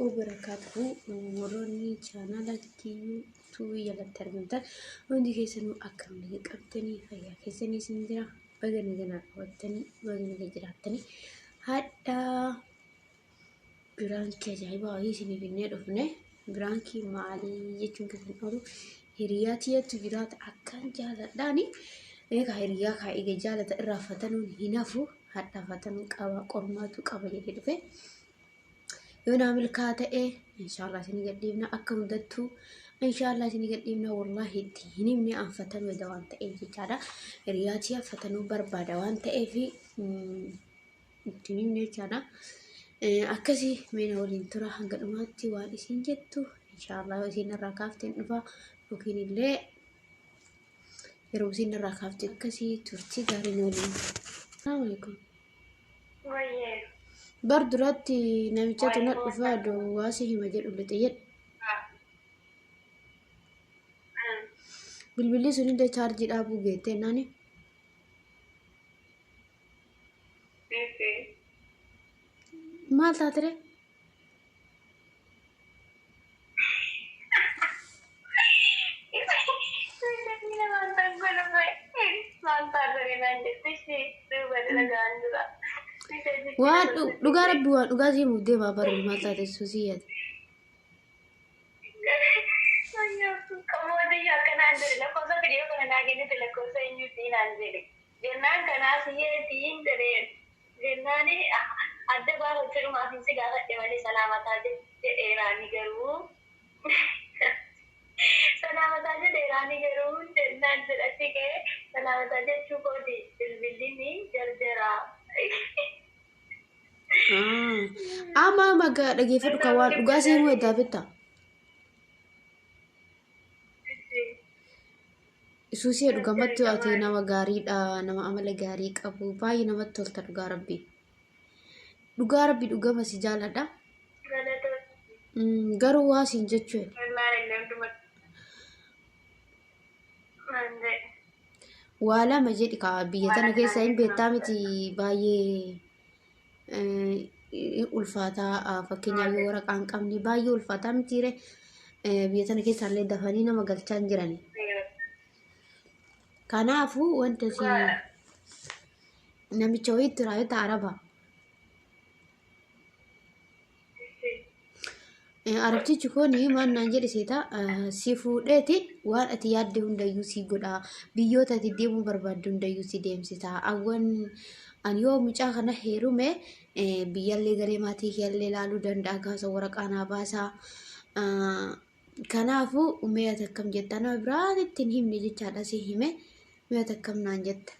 وبركاته وروني channel كيو يلا ترمنت وندي كيسنو أكرم لي قبتني فيا كيسني سندرا بغني جنا وتني بغني جراتني هذا برانكي جايبه أي سني بيني رفنه برانكي مالي يجون كذا نقوله هرياتي تجرات أكان جالة داني إيه كهريا كاي جالة الرافتنون هنافو حتى فتنون كوا قرماتو كوا يدفع يونا ملكاته إيه إن شاء الله سني قديمنا أكم دتو إن شاء الله سني قديمنا والله تهني من أنفتن ودوان تأيه جارا رياتيا فتنو بربا دوان تأيه في تهني من جارا أكسي من أولين ترى هنقل أماتي والإسين جتو إن شاء الله وسين الركافتين نفا وكين اللي يروسين الركافتين كسي ترتي دارين ولين. السلام عليكم. برضو راتي نمشي نفاد واسه مجال ولتيت بالبلي سنين ده charge أبو جيته ناني ما تاتره وان لغة ربي وان لغة زي مودي ما بر ما تاتره سوسيات كمودي يا كنا عندنا لو كذا فيديو كنا ناقين في لكوسة ينجزين عندنا جنان كنا سيئتين درين جناني أدب بارو ترى ما في سجارة تمالي سلامة تاجي إيراني كرو سلامة تاجي إيراني كرو جنان سلاسي كه سلامة تاجي شوكو دي البلدي جرجرا أما ما قا لقي فرق كوان لغة زي مو دابتا سوسي لغة متو أتي نما غاري نما عمل غاري أبو باي نما تلتا لغة ربي لغة ربي لغة ما سجالة دا غارو واسين جتشوه ولا مجد كابية أنا كيسا إن بيتامتي باي ulfata fakkinya yoo raqaan qabni baay'ee ulfata mitiire biyya tana keessa illee dafanii nama galchaa hin jirani. Kanaafuu wanta si namicha wayiitti raayota araba arabtichi kun maannaan jedhe seeta si fuudheeti waan ati yaadde hundayyuu si godha biyyoota ati deemuu barbaadde hundayyuu si deemsisa awwan ani yoo mucaa kana heerume biyyallee garee maatii keellee ilaaluu danda'a gaasa waraqaa naa baasaa kanaafuu umeeta akkam jetta nama biraan ittiin himne jechaadha si hime umeeta akkam naan jetta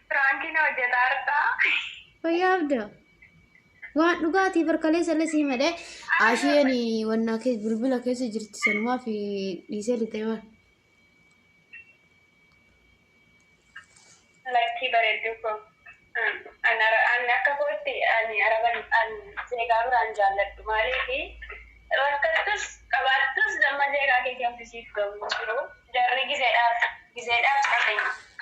Frankie hojjetaa argaa fayyaabda waan dhugaatii barkalee sallasii madee asheen wannaa keessa bilbila keessa jirti sanumaa fi dhiisee lixee waan Laki bareedduu an akka kootti ani araban an seegaa biraan jaalladhu maaliifi rakkattus qabaattus damma seegaa kee gamsisiif gamu jiru jarri gizeedhaaf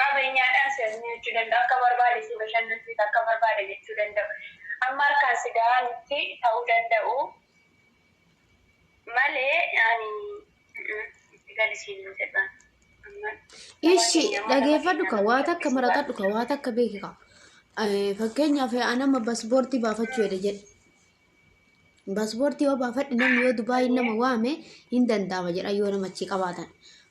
qabeenyaadhaan seerni jechuu danda'u akka barbaade si bashannansiif akka barbaade jechuu danda'u amma harkaan si gahaanitti ta'uu danda'u malee ani gadisiin jedhan ishi dhageeffadhu ka waa takka maratadhu ka waa takka beeki ka fakkeenyaaf anama paaspoortii baafachuu jedhe paaspoortii yoo baafadhe namni yoo Dubaay nama waame hin danda'ama jedha yoo namachi qabaatan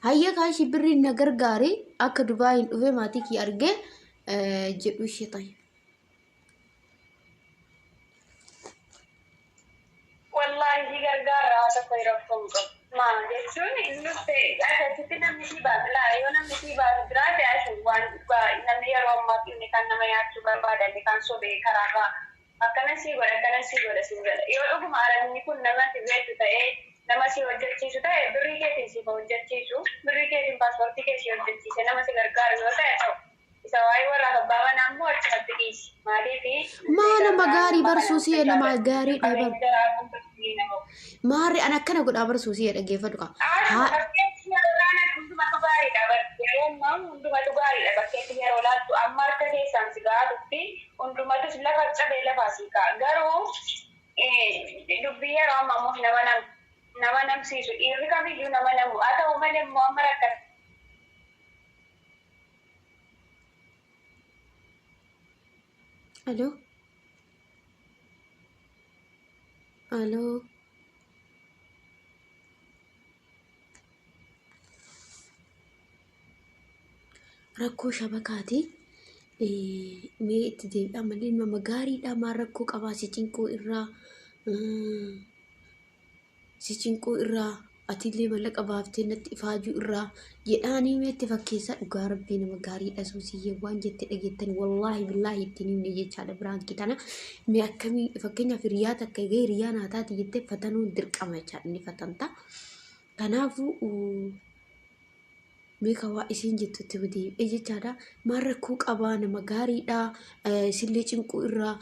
hayya kaashi birriin na gargaari akka Dubaayin dhufee maatii kee argee jedhu ishee ta'e. Wallahi gargaara haasa fayyadamuun qabu. Maal jechuun nuti akkasitti namni si baafila yoo namni si baafu biraate ashu waan namni yeroo ammaa inni kan nama nyaachuu barbaadan kan sobee karaarraa akkana si godha si godha yoo dhuguma arabni kun namatti beektu ta'ee nama si hojjechiisu ta'e birrii keetiin si hojjechiisu birrii keetiin paaspoortii kee si hojjechiise nama si gargaaru yoo ta'e ta'u isa waa'ee warra abbaa ammoo achumatti dhiisi maaliifi Mana magari barsuusii nama gaarii dhaban. Maarri an akkana godhaa barsuusii dhaggeeffadhu qaba. hundumattus lafa cabee lafaa sii ka'a. Garuu dubbii yeroo ammaa immoo nama namsiisu dhiirri kamiyyuu nama namu. Haa ta'u malee immoo amma rakkata. Aloo? Aloo? Rakkoo shabakaati. Mee itti deebi'a malee nama gaariidha. Maal rakkoo qabaa si cinquu irraa atillee mallaqa baaftee natti ifaajuu irraa jedhaanii mee itti fakkeessaa. Dhugaa rabbii nama gaariidha. Suusiyyee waan jette dhageettanii wallaahi billaahi ittiin himne jechaadha. Biraankii tana mee akkamii fakkeenyaaf hiriyaa takka egaa hiriyaa naa taate jettee fatanuun dirqama jechaadha. Inni fatanta. Kanaafuu meeqa waa isiin jettutti deebi'ee jechaadha. Maal rakkoo qabaa nama gaariidha. Isillee cinquu irraa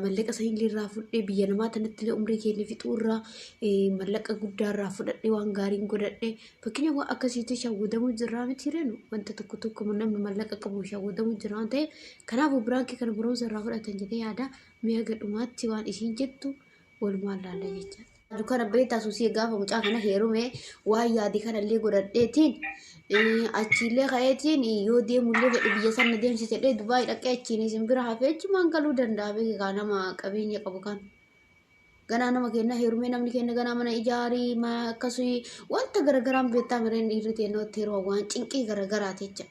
mallaqa sanillee irraa fudhee biyya namaa tanatti illee umrii keenya fixuu irraa mallaqa guddaa irraa fudhadhee waan gaariin godhadhee fakkeenya waan akkasiitti shawwadamuu jirraa miti reenu wanta tokko namni mallaqa qabu shawwadamuu jira waan ta'eef kanaafuu biraankii kana barumsa irraa fudhatan jedhee yaada. Mi'a gadhumaatti waan isiin jettu walumaan laalla jechaadha. Dukana beektaa suusii gaafa mucaa kana heerume waan yaadii kanallee godhadheetiin achiillee ka'eetiin yoo deemullee fedhe biyya sana deemsisee Dubaay dhaqee achiin isin bira hafee achumaan galuu danda'a. Beekaa nama qabeenya qabu kan ganaa nama kenna heerumee namni kenna ganaa mana ijaarii akkasii wanta garagaraan beektaa mireen dhiirri teennootti yeroo waan cinqii garagaraati jecha.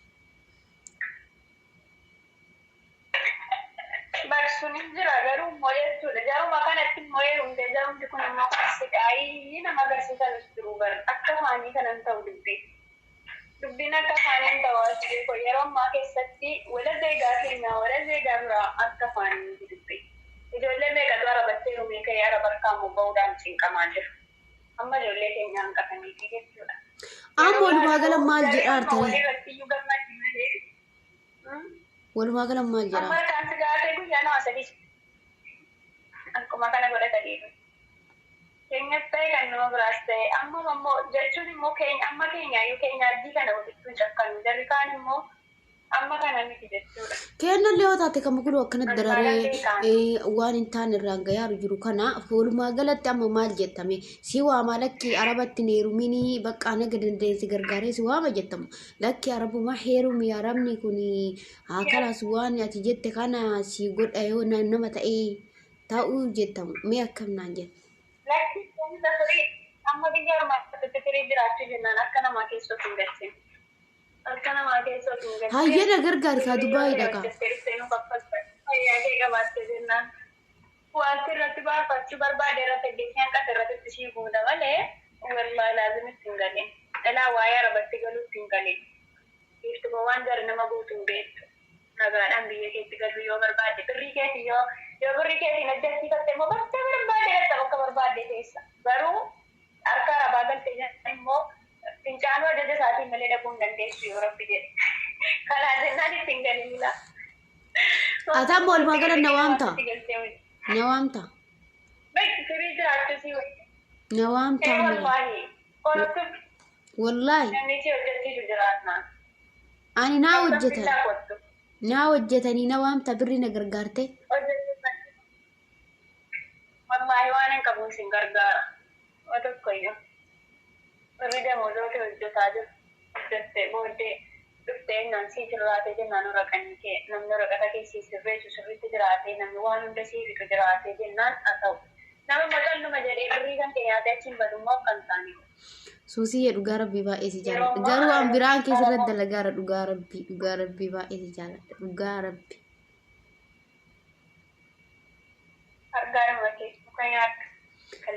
Barsuunis jira garuu moo'eetuudha. Jaruma kanatti moo'ee hundee jarumti kun immoo siqaayii nama agarsiisan jiru bara akka faanii kanan ta'u dubbiin akka faaniin ta'u as beeku yeroo ammaa keessatti wala deegaa keenya wala deegaa biraa akka faanii dubbii. Ijoollee meeqatu arabattee rumee ka'ee arabarkaamuu bahuudhaan cinqamaa jiru. Amma ijoollee keenya hanqataniiti jechuudha. Amma walumaa gala maal jedhaa ta'e? Walumaa gala maal jedhaa? Amma kan sigaatee guyyaa nama sadii akkuma kana godhataniiru. Keenyas ta'e kan nama biraas ta'e amma immoo jechuun immoo amma keenyaayyuu keenya addii kana walitti cakkanu jarri kaan immoo amma kana miti jechuudha. Kennallee yoo taate kan mukulu akkanatti dararee waan hin taane irraan gayaaru jiru kana walumaa galatti amma maal jettame si waama lakki arabatti neerumini bakka naga dandeessi gargaaree si waama jettamu lakki arabuma heerumi arabni kun haakalas waan ati jette kana si godha yoo nama ta'ee ta'uu jettamu mee akkam naan jette. Lakki kun tafirii amma biyya armaatti tafirii jiraachuu jennaan akka namaa keessatti hin galchine. Akka namaa keessatti hin galchine. Hayyana gargaari kaa Dubaayii dhaqa. Fayyaadee qabaattee jennaan. Wanti irratti baafachuu barbaade irratti geessaan qasa irratti ishii fuudha malee walmaa laazimitti hin galeen. Dhalaa waa'ee arabatti galuutti hin galeen. Iftima waan jara nama guutuu hin beektu. Nagaadhaan biyya keetti galuu yoo barbaade birrii keetii yoo birrii keetiin ajjeesifatte immoo bakka barbaade irratti bakka barbaade keessa. Garuu harka arabaa galtee jennaan immoo fincaanuu ajaja isaatiin malee dhabuu hin dandeessu yoo rabbi jedhe. Kanaa jennaan itti hin galinila. Ataan walumaa gala na waamta. Na waamta. Bakki firii jiraachusii wayii. Na waamta. Wallaahi. Namni si hojjechiisu jiraatnaan. Ani naa hojjetan. Naa hojjetanii na waamta birri na gargaarte. Wallaahi waan hin qabuun sin gargaara. Waa tokkoyyuu. Birri damoota hojjetaa jiru. Hojjettee booddee dhuftee innaan sii jiraatee jennaan raqanii kee namni raqata keessii sirreessu sirriitti jiraatee namni waan hunda sii fixu jiraatee jennaan haa ta'u. Nama maqalluma jedhee birrii kan kee nyaatee achiin badummoo kan taane. Suusii dhugaa rabbii baay'ee si jaalladha. Garuu waan biraan keessatti dalagaara dhugaa rabbii baay'ee si jaalladha. Dhugaa rabbii. Argaaruma keessu kan yaaddu.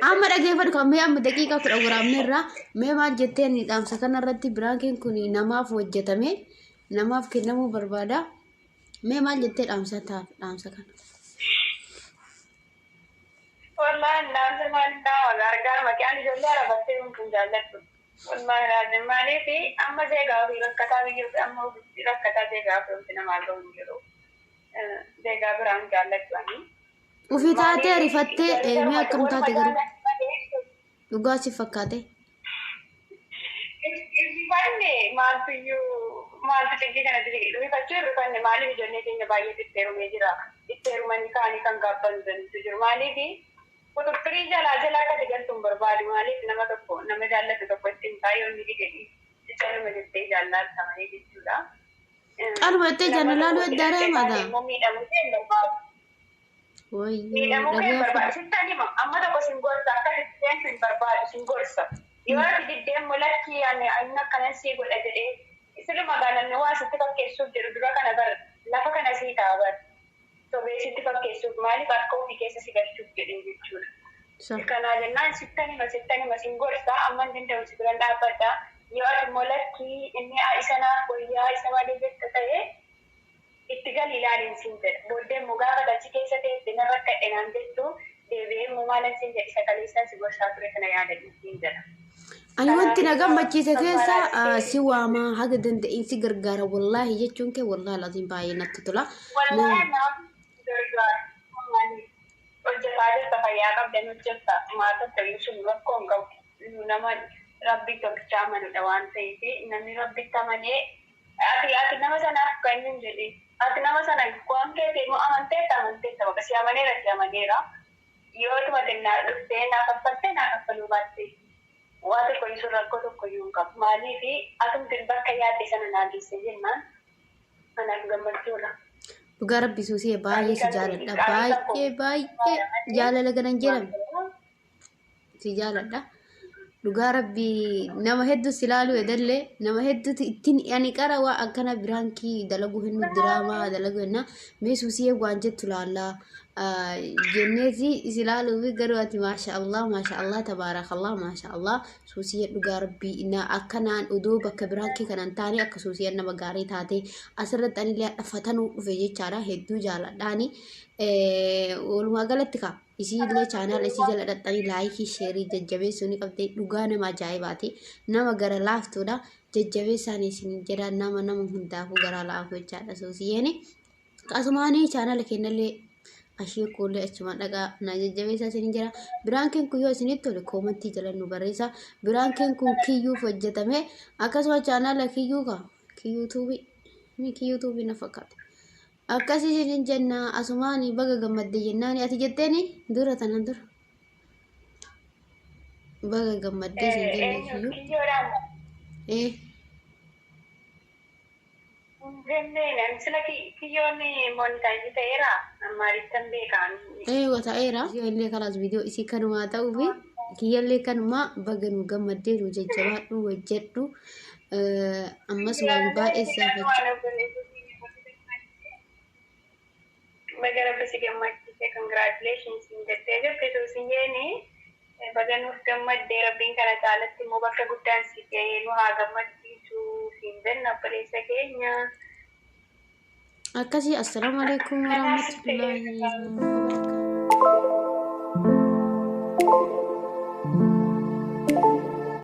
Amma dhageeffadhu kan mee amma daqiiqaa kudha waraabne irraa mee maal jetteen dhaamsa kanarratti biraankiin kun namaaf hojjetame namaaf kennamuu barbaada. Mee maal jettee dhaamsa kana? Wallahi dhaamsa maal dhaama gargaaruma kee ani ijoollee arabattee kun jaalladhu. Wallahi raajin maaliifi amma deegaa fi rakkataa biyya amma rakkataa deegaa fi namaa ga'u hin jiru. Deegaa biraan jaalladhu ani. Ufii taatee rifattee mee akkam taate garuu dhugaa si fakkaate? Itti fannee maaltiyyuu maaltu xiqqii kanatti rifachuu irrifanne maaliif ijoollee keenya baay'ee xixxeerumee jira. Xixxeerumanii kaanii kan gaabbanuu danda'u jiru. Maaliif quxuxxirii jalaa akka digaltu hin barbaadu. Maaliif nama jaallatu tokko ittiin baay'oonni jedhanii jaluma jettee jaallattamanii jechuudha. Qalma itti jaalalaa dareemata. Miidhamuu ta'e barbaadu. Miidhamuu ta'e barbaadu. Sittaan hima amma tokko sin gorsa akka sitteen sin barbaadu sin gorsa. Yoo ati diddeen mul'atti inni akkanan sii godha jedhee sirri magaalanni waa sitti fakkeessuuf jedhu dura kana bar lafa kana sii ta'a bar. Sobee sitti fakkeessuuf maaliif akka ofii keessa si galchuuf jedhee jechuudha. Kanaa jennaan sittan hima sin gorsa amma hin danda'u si biran dhaabbadha. Yoo ati mul'atti inni isa naaf wayyaa isa malee jetta ta'e itti gali ilaaliin siin jedha. Booddee immoo gaafa dachi keessa ta'e narra kadhenaan jettu deebi'ee immoo maalan siin jedha isa kaleessaan si gorsaa ture kana yaadadhu siin jedha. Ani wanti na gammachiise keessa si waamaa haga danda'in si gargaara wallaahi jechuun kee wallaahi laatiin baay'ee natti tola. Wallaahi naaf gargaara. Hojjetaa jirta fayyaa qabdan hojjetta maata ta'uu sun rakkoo hin qabu. Nama rabbi tokkicha amanudha waan ta'eef namni rabbitti amanee ati nama sanaaf kan hin jedhe ati nama sana waan keetii immoo amanteetta bakka si amaneera. Yoo tumate dhuftee naa kaffaltee naa kaffaluu baatte waa tokko isu rakkoo tokko iyyuu hin qabu. Maaliif atumtiin bakka yaadde sana naa geesse jennaan anaaf gammachuudha. Dhugaa rabbi suusii baay'ee si jaaladha. Baay'ee jaalala ganan jedhamu si jaaladha. Dhugaa rabbi nama hedduu si ilaaluu edallee nama hedduutu ittiin ani qara waa akkana biraankii dalaguu hin diraamaa dalagu jenna mee suusii waan jettu laallaa jenneeti si ilaaluufi garuu ati maasha Allah tabaarakallah maasha Allah suusii dhugaa rabbi na akkanaan odoo bakka biraankii kanan taane akka suusii nama gaarii taate asirratti anillee dhaffatanuu dhufe jechaadha hedduu jaaladhaani walumaa galatti kaa isiillee chaanaal isii jala dhaxxanii laayikii sheerii jajjabeessuun qabdee dhugaa nama ajaa'ibaati nama gara laaftuudha jajjabeessaan isin jedha nama hundaafuu gara laafu jechaadha suusiyeeni asumaanii chaanaala kennallee ashee koollee achuma dhaqaa na jajjabeessaa isin jira biraankeen kun yoo isinitti tole koomantii jala nu barreessa biraankeen kun kiyyuuf hojjetame akkasuma chaanaala kiyyuutuubii na fakkaata. Akkasii isin jenna asumaanii baga gammadde jennaani ati jetteeni dura tanan dura baga gammadde isin jenna kiyyuu Jenneen sila kiyyoonni montaanyi ta'eera maalittan beekan. Ta'eera illee kalaas viidiyoo isii kanumaa ta'uu fi kiyyallee kanumaa baga nu gammaddee nu jajjabaadhu hojjedhu ammas waan baay'ee saafachuu. Bagara bisi gammachiise congratulations in jettee jirti suusiyeeni baga nuuf gammaddee rabbiin kana caalatti immoo bakka guddaan si ga'ee nu haa gammachiisu siin jenna obboleessa keenya. Akkasii assalaamu alaikum warahmatullahi wabarakatuh.